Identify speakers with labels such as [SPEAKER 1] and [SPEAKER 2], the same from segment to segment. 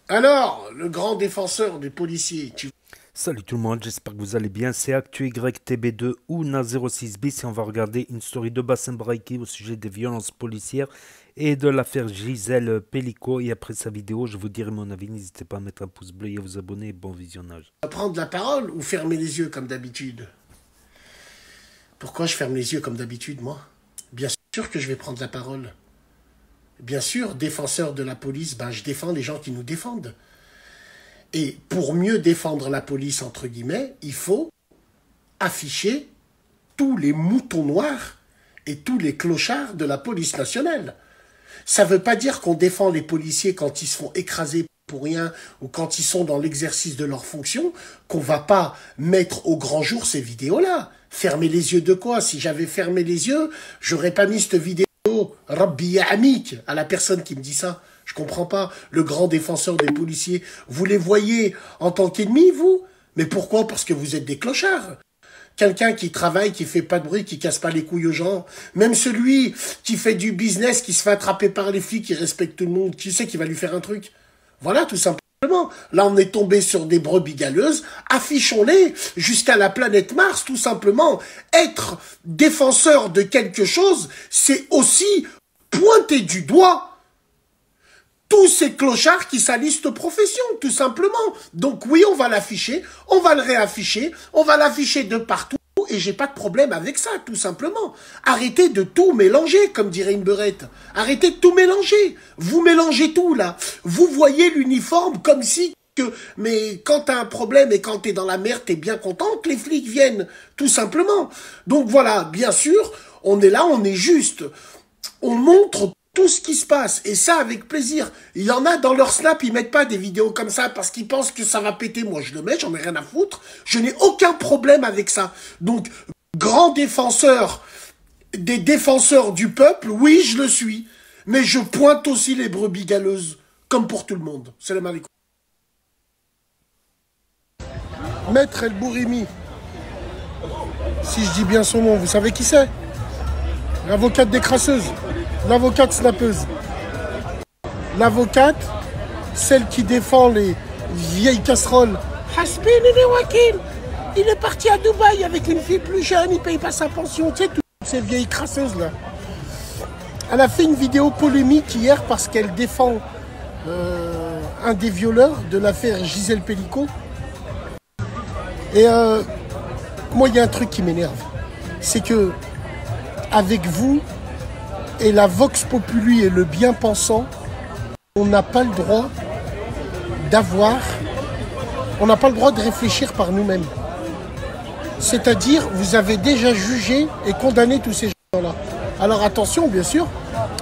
[SPEAKER 1] Alors, le grand défenseur des policiers, tu...
[SPEAKER 2] Salut tout le monde, j'espère que vous allez bien. C'est ActuYTB2 ou Na06bis et on va regarder une story de Bassem Braiki au sujet des violences policières et de l'affaire Gisèle Pelicot. Et après sa vidéo, je vous dirai mon avis. N'hésitez pas à mettre un pouce bleu et à vous abonner. Bon visionnage.
[SPEAKER 1] prendre la parole ou fermer les yeux comme d'habitude? Pourquoi je ferme les yeux comme d'habitude, moi? Bien sûr que je vais prendre la parole. Bien sûr, défenseur de la police, ben je défends les gens qui nous défendent. Et pour mieux défendre la police, entre guillemets, il faut afficher tous les moutons noirs et tous les clochards de la police nationale. Ça ne veut pas dire qu'on défend les policiers quand ils se font écraser pour rien ou quand ils sont dans l'exercice de leurs fonctions, qu'on va pas mettre au grand jour ces vidéos-là. Fermer les yeux de quoi? Si j'avais fermé les yeux, j'aurais pas mis cette vidéo Rabbi Ya'amik à la personne qui me dit ça. Je comprends pas. Le grand défenseur des policiers, vous les voyez en tant qu'ennemis, vous? Mais pourquoi? Parce que vous êtes des clochards. Quelqu'un qui travaille, qui fait pas de bruit, qui casse pas les couilles aux gens. Même celui qui fait du business, qui se fait attraper par les flics, qui respecte tout le monde, qui sait qu'il va lui faire un truc. Voilà, tout simplement. Là, on est tombé sur des brebis galeuses. Affichons-les jusqu'à la planète Mars, tout simplement. Être défenseur de quelque chose, c'est aussi pointer du doigt tous ces clochards qui salissent de profession, tout simplement. Donc oui, on va l'afficher, on va le réafficher, on va l'afficher de partout, et j'ai pas de problème avec ça, tout simplement. Arrêtez de tout mélanger, comme dirait une beurette. Arrêtez de tout mélanger. Vous mélangez tout, là. Vous voyez l'uniforme comme si... Mais quand t'as un problème et quand t'es dans la merde, t'es bien content que les flics viennent, tout simplement. Donc voilà, bien sûr, on est là, on est juste. On montre tout ce qui se passe, et ça avec plaisir. Il y en a dans leur snap, ils mettent pas des vidéos comme ça parce qu'ils pensent que ça va péter. Moi je le mets, j'en ai rien à foutre, je n'ai aucun problème avec ça. Donc grand défenseur des défenseurs du peuple, oui je le suis, mais je pointe aussi les brebis galeuses, comme pour tout le monde. Salam alaikum. Maître El Bourimi, si je dis bien son nom, vous savez qui c'est? L'avocate des crasseuses. L'avocate snappeuse. L'avocate, celle qui défend les vieilles casseroles. Hasbin il est wakil. Il est parti à Dubaï avec une fille plus jeune, il paye pas sa pension. Tu sais, toutes ces vieilles crasseuses là. Elle a fait une vidéo polémique hier parce qu'elle défend un des violeurs de l'affaire Gisèle Pelicot. Et moi, il y a un truc qui m'énerve. C'est que, avec vous, et la vox populi et le bien-pensant, on n'a pas le droit d'avoir, on n'a pas le droit de réfléchir par nous-mêmes. C'est-à-dire, vous avez déjà jugé et condamné tous ces gens-là. Alors attention, bien sûr,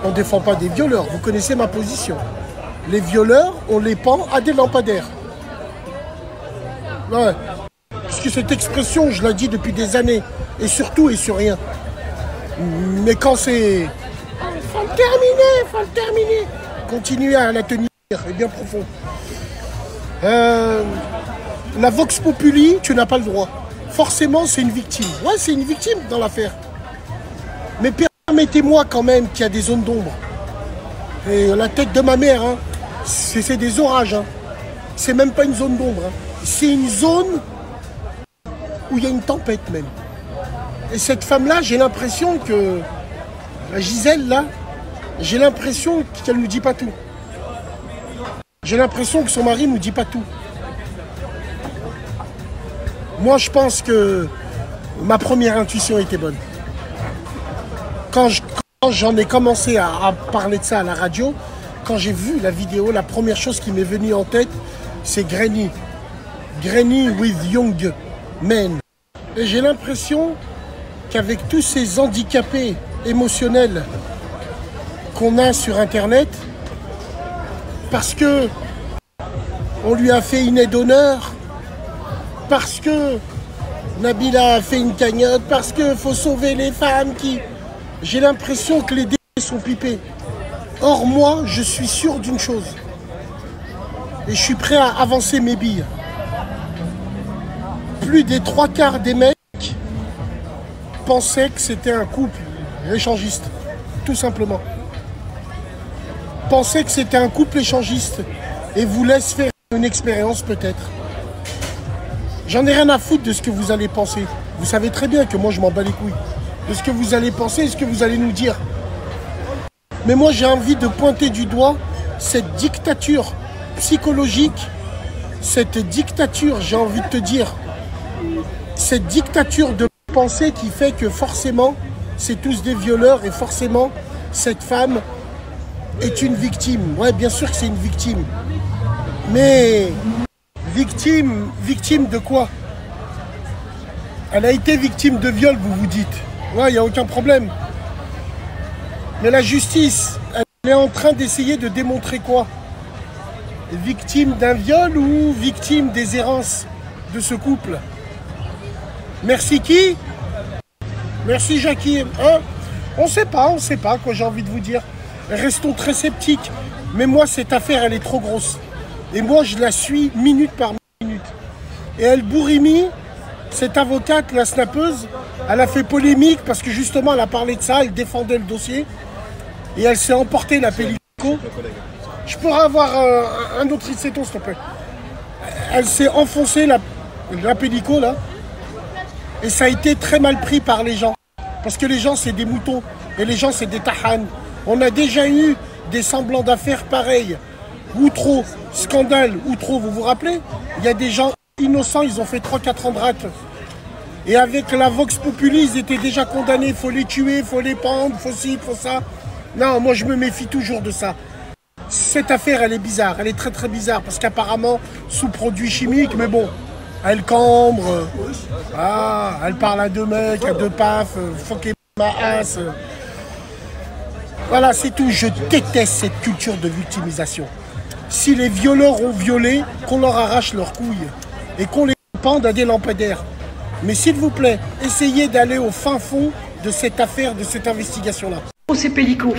[SPEAKER 1] on ne défend pas des violeurs, vous connaissez ma position. Les violeurs, on les pend à des lampadaires. Ouais. Puisque cette expression, je la dis depuis des années, et surtout et sur rien. Mais quand c'est... faut le terminer. Continuez à la tenir, elle est bien profonde. La vox populi, tu n'as pas le droit. Forcément, c'est une victime. Ouais, c'est une victime dans l'affaire. Mais permettez-moi quand même qu'il y a des zones d'ombre. Et la tête de ma mère, hein, c'est des orages. Hein. C'est même pas une zone d'ombre. Hein. C'est une zone où il y a une tempête même. Et cette femme-là, j'ai l'impression que... La Gisèle, là, j'ai l'impression qu'elle ne nous dit pas tout. J'ai l'impression que son mari ne nous dit pas tout. Moi, je pense que ma première intuition était bonne. Quand j'en ai commencé à parler de ça à la radio, quand j'ai vu la vidéo, la première chose qui m'est venue en tête, c'est Granny. Granny with young men. Et j'ai l'impression qu'avec tous ces handicapés émotionnels qu'on a sur Internet, parce que on lui a fait une aide d'honneur, parce que Nabila a fait une cagnotte, parce qu'il faut sauver les femmes qui... J'ai l'impression que les dés sont pipés. Or moi, je suis sûr d'une chose. Et je suis prêt à avancer mes billes. Plus des 3/4 des mecs pensaient que c'était un couple échangiste. Tout simplement. Pensaient que c'était un couple échangiste. et vous laisse faire une expérience peut-être. J'en ai rien à foutre de ce que vous allez penser. Vous savez très bien que moi je m'en bats les couilles. De ce que vous allez penser et ce que vous allez nous dire. Mais moi j'ai envie de pointer du doigt cette dictature psychologique, cette dictature, j'ai envie de te dire, cette dictature de pensée qui fait que forcément c'est tous des violeurs et forcément cette femme est une victime. Ouais, bien sûr que c'est une victime. Mais victime de quoi? Elle a été victime de viol, vous vous dites. Ouais, il n'y a aucun problème. Mais la justice, elle est en train d'essayer de démontrer quoi? Victime d'un viol ou victime des errances de ce couple? Merci qui? Merci Jackie. Hein? On sait pas quoi j'ai envie de vous dire. Restons très sceptiques. Mais moi, cette affaire, elle est trop grosse. Et moi, je la suis minute par minute. Et elle bourimie, cette avocate, la snappeuse, elle a fait polémique parce que justement, elle a parlé de ça, elle défendait le dossier. Et elle s'est emportée la pellico. Je pourrais avoir un autre riceton, s'il te plaît. Elle s'est enfoncée la pellico, là. Et ça a été très mal pris par les gens. Parce que les gens, c'est des moutons. Et les gens, c'est des tahanes. On a déjà eu des semblants d'affaires pareils. Outreau, scandale, Outreau, vous vous rappelez? Il y a des gens innocents, ils ont fait 3-4 ans de rate. Et avec la Vox Populi, ils étaient déjà condamnés. Il faut les tuer, il faut les pendre, il faut ci, il faut ça. Non, moi, je me méfie toujours de ça. Cette affaire, elle est bizarre. Elle est très, très bizarre. Parce qu'apparemment, sous produits chimiques, mais bon, elle cambre. Ah, elle parle à 2 mecs, à 2 paf. Fuck ma ass. Voilà, c'est tout. Je déteste cette culture de victimisation. Si les violeurs ont violé, qu'on leur arrache leurs couilles et qu'on les pende à des lampadaires. Mais s'il vous plaît, essayez d'aller au fin fond de cette affaire, de cette investigation-là.
[SPEAKER 3] Oh, c'est pellico.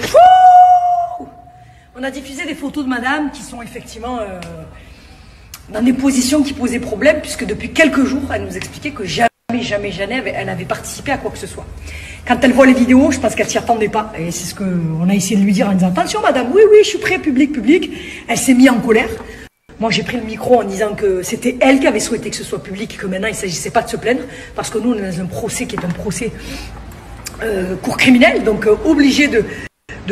[SPEAKER 3] On a diffusé des photos de madame qui sont effectivement dans des positions qui posaient problème, puisque depuis quelques jours, elle nous expliquait que jamais elle avait participé à quoi que ce soit. Quand elle voit les vidéos, je pense qu'elle s'y attendait pas. Et c'est ce qu'on a essayé de lui dire en disant « Attention madame, oui, je suis prêt, public. » Elle s'est mise en colère. Moi, j'ai pris le micro en disant que c'était elle qui avait souhaité que ce soit public et que maintenant, il ne s'agissait pas de se plaindre. Parce que nous, on est dans un procès qui est un procès cour criminel, donc obligé de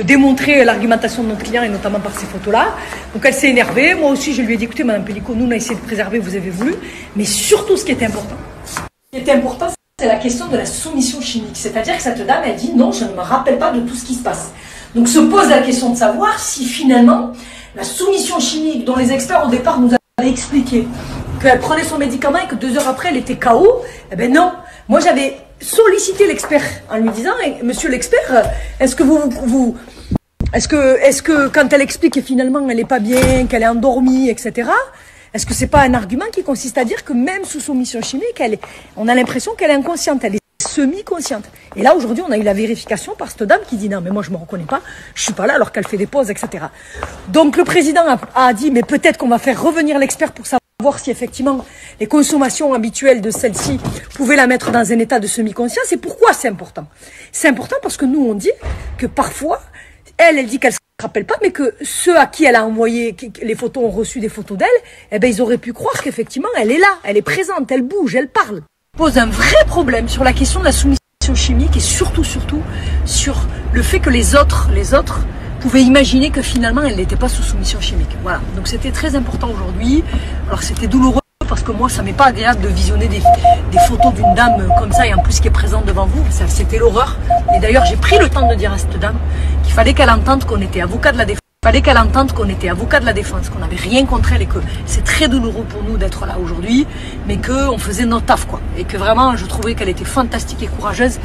[SPEAKER 3] démontrer l'argumentation de notre client et notamment par ces photos-là. Donc elle s'est énervée. Moi aussi, je lui ai dit « Écoutez, madame Pellico, nous, on a essayé de préserver, vous avez voulu. » Mais surtout, ce qui était important, c'est la question de la soumission chimique. C'est-à-dire que cette dame, elle dit non, je ne me rappelle pas de tout ce qui se passe. Donc se pose la question de savoir si finalement la soumission chimique dont les experts au départ nous avaient expliqué qu'elle prenait son médicament et que 2 heures après elle était KO, eh ben non. Moi j'avais sollicité l'expert en lui disant monsieur l'expert, est-ce que quand elle explique que finalement elle n'est pas bien, qu'elle est endormie, etc., est-ce que c'est pas un argument qui consiste à dire que même sous soumission chimique, on a l'impression qu'elle est inconsciente, elle est semi-consciente. Et là, aujourd'hui, on a eu la vérification par cette dame qui dit non, mais moi, je me reconnais pas, je suis pas là alors qu'elle fait des pauses, etc. Donc, le président a dit, mais peut-être qu'on va faire revenir l'expert pour savoir si effectivement les consommations habituelles de celle-ci pouvaient la mettre dans un état de semi-conscience. Et pourquoi c'est important? C'est important parce que nous, on dit que parfois, elle dit qu'elle se rappelle pas, mais que ceux à qui elle a envoyé les photos ont reçu des photos d'elle, eh ben ils auraient pu croire qu'effectivement elle est là, elle est présente, elle bouge, elle parle. Pose un vrai problème sur la question de la soumission chimique et surtout sur le fait que les autres pouvaient imaginer que finalement elle n'était pas sous soumission chimique. Voilà, donc c'était très important aujourd'hui. Alors c'était douloureux parce que moi ça m'est pas agréable de visionner des photos d'une dame comme ça et en plus qui est présente devant vous, c'était l'horreur. Et d'ailleurs j'ai pris le temps de dire à cette dame qu'il fallait qu'elle entende qu'on était avocat de la défense. Qu'on n'avait rien contre elle et que c'est très douloureux pour nous d'être là aujourd'hui, mais qu'on faisait notre taf, quoi. Et que vraiment, je trouvais qu'elle était fantastique et courageuse.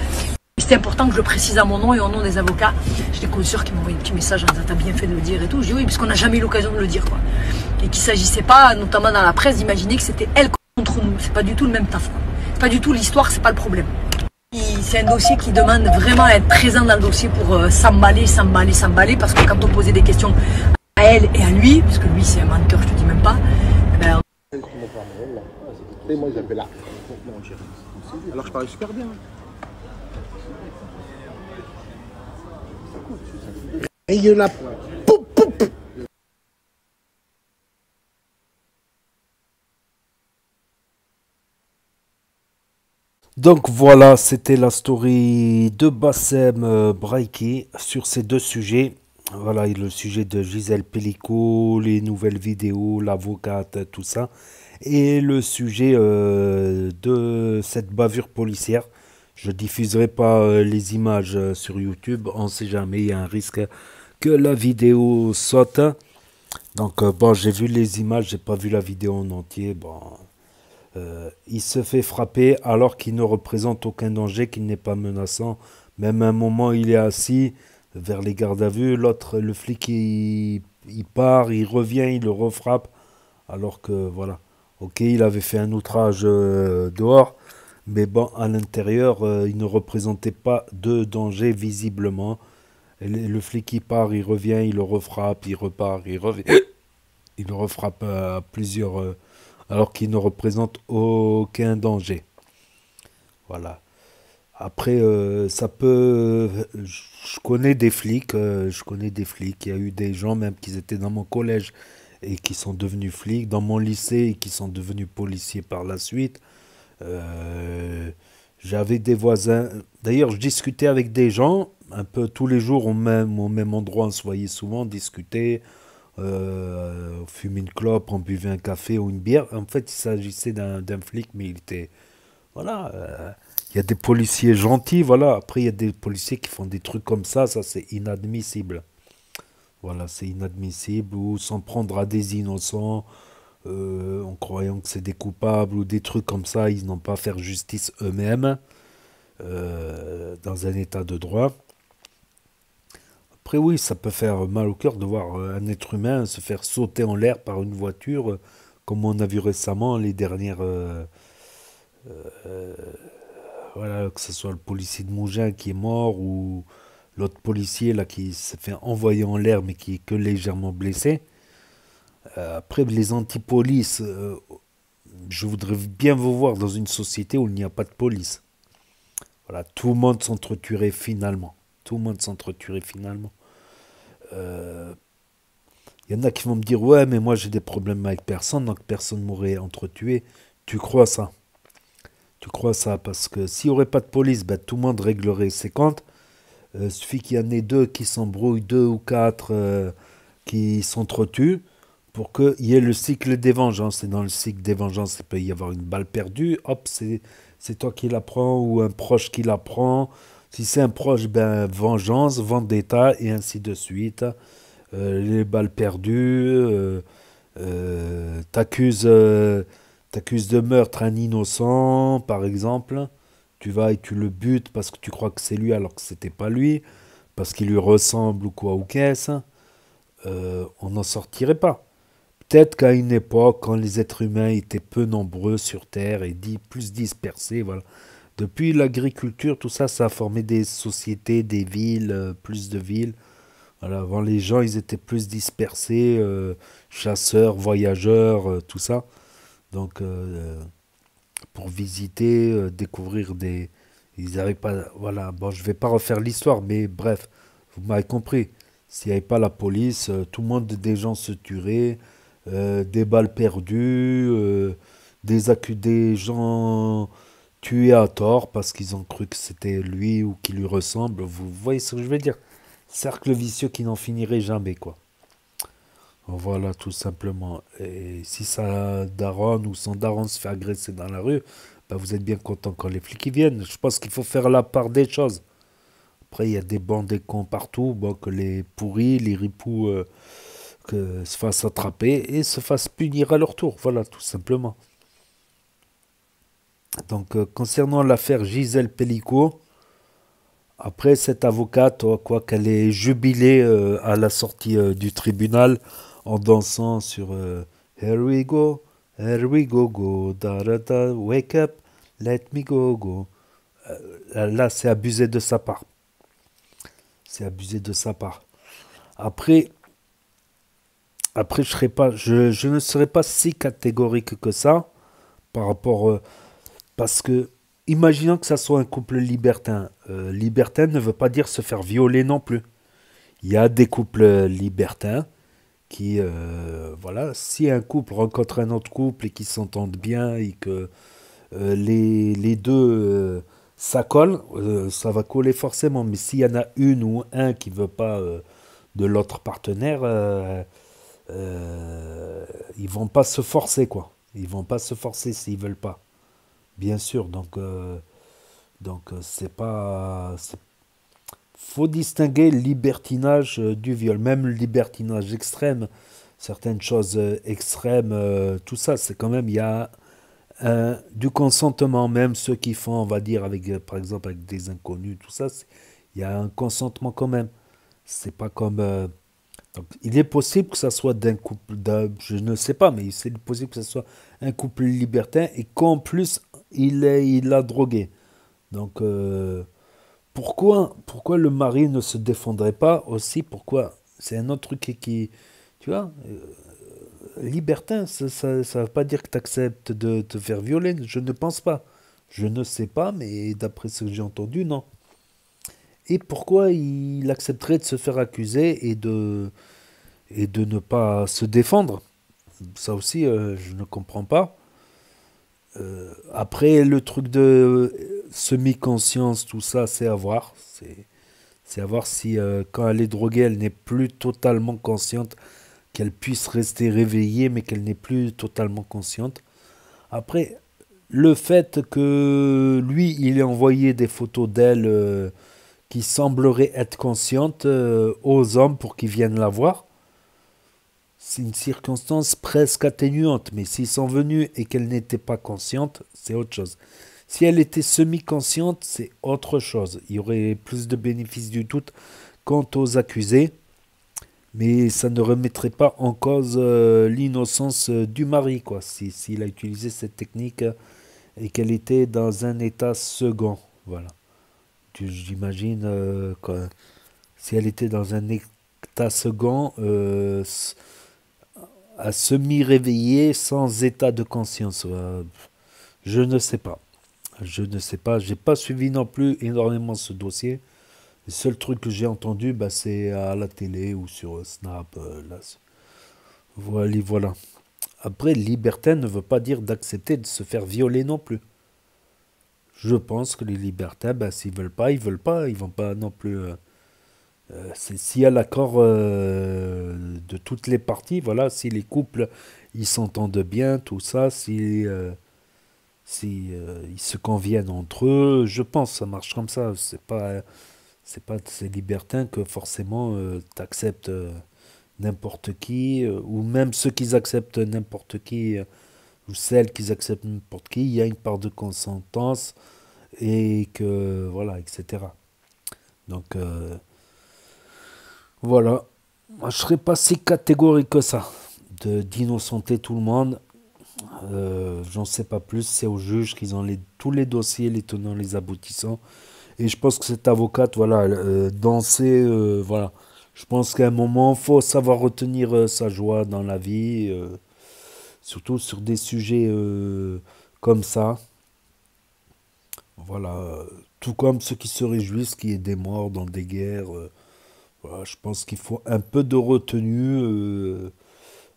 [SPEAKER 3] C'était important que je le précise à mon nom et au nom des avocats. J'ai des consoeurs qui m'ont envoyé un petit message en disant t'as bien fait de le dire et tout. Je dis oui, puisqu'on n'a jamais eu l'occasion de le dire, quoi. Et qu'il ne s'agissait pas, notamment dans la presse, d'imaginer que c'était elle contre nous. C'est pas du tout le même taf, quoi. C'est pas du tout l'histoire, c'est pas le problème. C'est un dossier qui demande vraiment à être présent dans le dossier pour s'emballer, parce que quand on posait des questions à elle et à lui, parce que lui c'est un menteur, je te dis même pas, ben...
[SPEAKER 4] Moi j'avais là. Alors je parlais super bien.
[SPEAKER 1] Et il y en a
[SPEAKER 2] Donc voilà, c'était la story de Bassem Braiki sur ces deux sujets. Voilà, et le sujet de Gisèle Pellico, les nouvelles vidéos, l'avocate, tout ça. Et le sujet de cette bavure policière. Je diffuserai pas les images sur YouTube. On sait jamais, il y a un risque que la vidéo saute. Donc bon, j'ai vu les images, j'ai pas vu la vidéo en entier. Bon, il se fait frapper alors qu'il ne représente aucun danger, qu'il n'est pas menaçant. Même à un moment, il est assis vers les gardes à vue. L'autre, le flic, il part, il revient, il le refrappe. Alors que, voilà. Ok, il avait fait un outrage dehors. Mais bon, à l'intérieur, il ne représentait pas de danger visiblement. Et le flic, il part, il revient, il le refrappe, il repart, il revient. Il le refrappe à plusieurs... alors qu'il ne représente aucun danger. Voilà. Après, ça peut. Je connais des flics. Je connais des flics. Il y a eu des gens même qui étaient dans mon collège et qui sont devenus flics, dans mon lycée et qui sont devenus policiers par la suite. Euh, J'avais des voisins. D'ailleurs, je discutais avec des gens un peu tous les jours au même endroit. On se voyait souvent discuter. On fumait une clope, on buvait un café ou une bière. En fait, il s'agissait d'un flic, mais il était. Voilà. Il y a des policiers gentils, voilà. Après, il y a des policiers qui font des trucs comme ça c'est inadmissible. Voilà, c'est inadmissible. Ou s'en prendre à des innocents en croyant que c'est des coupables ou des trucs comme ça, ils n'ont pas à faire justice eux-mêmes dans un état de droit. Après, oui, ça peut faire mal au cœur de voir un être humain se faire sauter en l'air par une voiture, comme on a vu récemment les dernières. Voilà, que ce soit le policier de Mougins qui est mort ou l'autre policier là qui s'est fait envoyer en l'air mais qui est que légèrement blessé. Après, les antipolices, je voudrais bien vous voir dans une société où il n'y a pas de police. Voilà, tout le monde s'entretuerait finalement. Tout le monde s'entretuerait finalement. Euh, Il y en a qui vont me dire, ouais, mais moi j'ai des problèmes avec personne, donc personne m'aurait entretué. Tu crois ça? Tu crois ça? Parce que s'il n'y aurait pas de police, ben, tout le monde réglerait ses comptes. Il suffit qu'il y en ait deux qui s'embrouillent, deux ou quatre qui s'entretuent, pour qu'il y ait le cycle des vengeances. Et dans le cycle des vengeances, il peut y avoir une balle perdue, hop, c'est toi qui la prends, ou un proche qui la prend. Si c'est un proche, ben vengeance, vendetta, et ainsi de suite. Les balles perdues, t'accuses de meurtre un innocent, par exemple. Tu vas et tu le butes parce que tu crois que c'est lui alors que c'était pas lui, parce qu'il lui ressemble ou quoi ou qu'est-ce. On n'en sortirait pas. Peut-être qu'à une époque, quand les êtres humains étaient peu nombreux sur Terre et plus dispersés, voilà. Depuis l'agriculture, tout ça, ça a formé des sociétés, des villes, plus de villes. Voilà, avant les gens, ils étaient plus dispersés, chasseurs, voyageurs, tout ça. Donc, pour visiter, découvrir des... Ils n'avaient pas... Voilà, bon, je vais pas refaire l'histoire, mais bref, vous m'avez compris. S'il n'y avait pas la police, tout le monde, des gens se tueraient, des balles perdues, des gens tués à tort parce qu'ils ont cru que c'était lui ou qui lui ressemble. Vous voyez ce que je veux dire? Cercle vicieux qui n'en finirait jamais, quoi. Voilà, tout simplement. Et si sa daronne ou son daron se fait agresser dans la rue, bah vous êtes bien content quand les flics y viennent. Je pense qu'il faut faire la part des choses. Après, il y a des bancs, des cons partout, bon, que les pourris, les ripoux que se fassent attraper et se fassent punir à leur tour. Voilà, tout simplement. Donc, concernant l'affaire Gisèle Pellico, après cette avocate, quoi qu'elle ait jubilé à la sortie du tribunal en dansant sur Here we go, go, da da da, wake up, let me go, go. Là, c'est abusé de sa part. C'est abusé de sa part. Après, je ne serais pas si catégorique que ça par rapport, parce que, imaginons que ça soit un couple libertin. Libertin ne veut pas dire se faire violer non plus. Il y a des couples libertins qui, voilà, si un couple rencontre un autre couple et qu'ils s'entendent bien et que les deux, ça colle, ça va coller forcément. Mais s'il y en a une ou un qui veut pas de l'autre partenaire, ils vont pas se forcer, quoi. Ils vont pas se forcer s'ils veulent pas. Bien sûr, c'est pas. Faut distinguer le libertinage du viol, même le libertinage extrême, certaines choses extrêmes, tout ça, c'est quand même, il y a du consentement, même ceux qui font, on va dire, avec, par exemple, avec des inconnus, tout ça, il y a un consentement quand même. C'est pas comme. Donc, il est possible que ça soit d'un couple, je ne sais pas, mais c'est possible que ça soit un couple libertin et qu'en plus, il a drogué. Donc, pourquoi le mari ne se défendrait pas aussi? Pourquoi? C'est un autre truc tu vois, libertin, ça veut pas dire que tu acceptes de te faire violer. Je ne pense pas. Je ne sais pas, mais d'après ce que j'ai entendu, non. Et pourquoi il accepterait de se faire accuser et de ne pas se défendre? Ça aussi, je ne comprends pas. Après, le truc de semi-conscience, tout ça, c'est à voir. C'est à voir si, quand elle est droguée, elle n'est plus totalement consciente, qu'elle puisse rester réveillée, mais qu'elle n'est plus totalement consciente. Après, le fait que lui, il ait envoyé des photos d'elle qui sembleraient être conscientes aux hommes pour qu'ils viennent la voir, c'est une circonstance presque atténuante. Mais s'ils sont venus et qu'elle n'était pas consciente, c'est autre chose. Si elle était semi-consciente, c'est autre chose. Il y aurait plus de bénéfices du doute quant aux accusés, mais ça ne remettrait pas en cause l'innocence du mari, quoi, s'il a utilisé cette technique et qu'elle était dans un état second. Voilà. J'imagine si elle était dans un état second, à semi-réveillée, sans état de conscience. Je ne sais pas. Je ne sais pas. J'ai pas suivi non plus énormément ce dossier. Le seul truc que j'ai entendu, bah, c'est à la télé ou sur Snap. Là. Voilà, voilà. Après, libertin ne veut pas dire d'accepter de se faire violer non plus. Je pense que les libertins, bah, s'ils veulent pas, ils veulent pas. Ils vont pas non plus. S'il y a l'accord de toutes les parties, voilà, si les couples ils s'entendent bien, tout ça, si ils se conviennent entre eux, je pense que ça marche comme ça. C'est pas de ces libertins que forcément tu acceptes n'importe qui, ou même ceux qui acceptent n'importe qui, ou celles qui acceptent n'importe qui, il y a une part de consentance et que voilà, etc. Donc voilà, moi je serais pas si catégorique que ça d'innocenter tout le monde. J'en sais pas plus, c'est aux juges qu'ils ont tous les dossiers, les tenants, les aboutissants. Et je pense que cette avocate, voilà, danser, voilà. Je pense qu'à un moment, faut savoir retenir sa joie dans la vie, surtout sur des sujets comme ça. Voilà, tout comme ceux qui se réjouissent qu'il y ait des morts dans des guerres. Voilà, je pense qu'il faut un peu de retenue,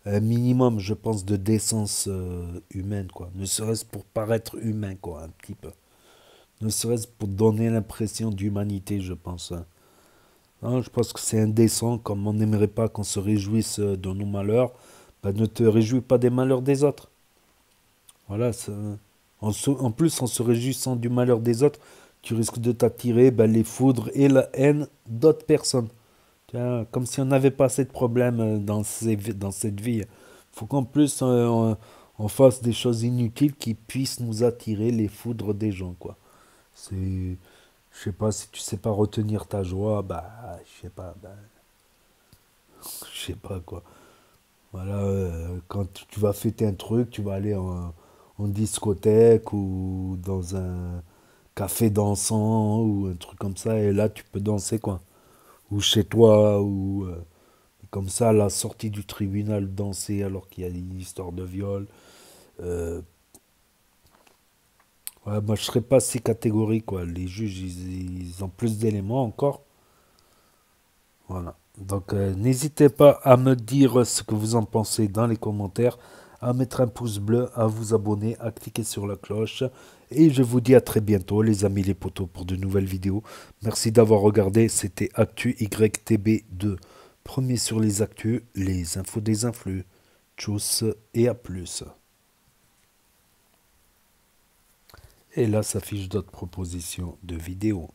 [SPEAKER 2] un minimum, je pense, de décence humaine, quoi. Ne serait-ce pour paraître humain, quoi, un petit peu. Ne serait-ce pour donner l'impression d'humanité, je pense. Hein. Non, je pense que c'est indécent, comme on n'aimerait pas qu'on se réjouisse de nos malheurs, ben ne te réjouis pas des malheurs des autres. Voilà, en plus, en se réjouissant du malheur des autres, tu risques de t'attirer ben, les foudres et la haine d'autres personnes. Comme si on n'avait pas assez de problèmes dans cette vie. Il faut qu'en plus on fasse des choses inutiles qui puissent nous attirer les foudres des gens, quoi. Je sais pas, si tu sais pas retenir ta joie, bah, je sais pas, bah, je sais pas quoi. Voilà, quand tu vas fêter un truc, tu vas aller en discothèque ou dans un café dansant ou un truc comme ça, et là tu peux danser, quoi. Ou chez toi, ou comme ça, à la sortie du tribunal, danser alors qu'il y a une histoire de viol. Euh, ouais, moi, je serais pas si catégorique, quoi. Les juges, ils ont plus d'éléments encore. Voilà. Donc, n'hésitez pas à me dire ce que vous en pensez dans les commentaires, à mettre un pouce bleu, à vous abonner, à cliquer sur la cloche. Et je vous dis à très bientôt les amis les potos pour de nouvelles vidéos. Merci d'avoir regardé, c'était Actu YTB2. Premier sur les actus, les infos des influx. Tchuss et à plus. Et là s'affiche d'autres propositions de vidéos.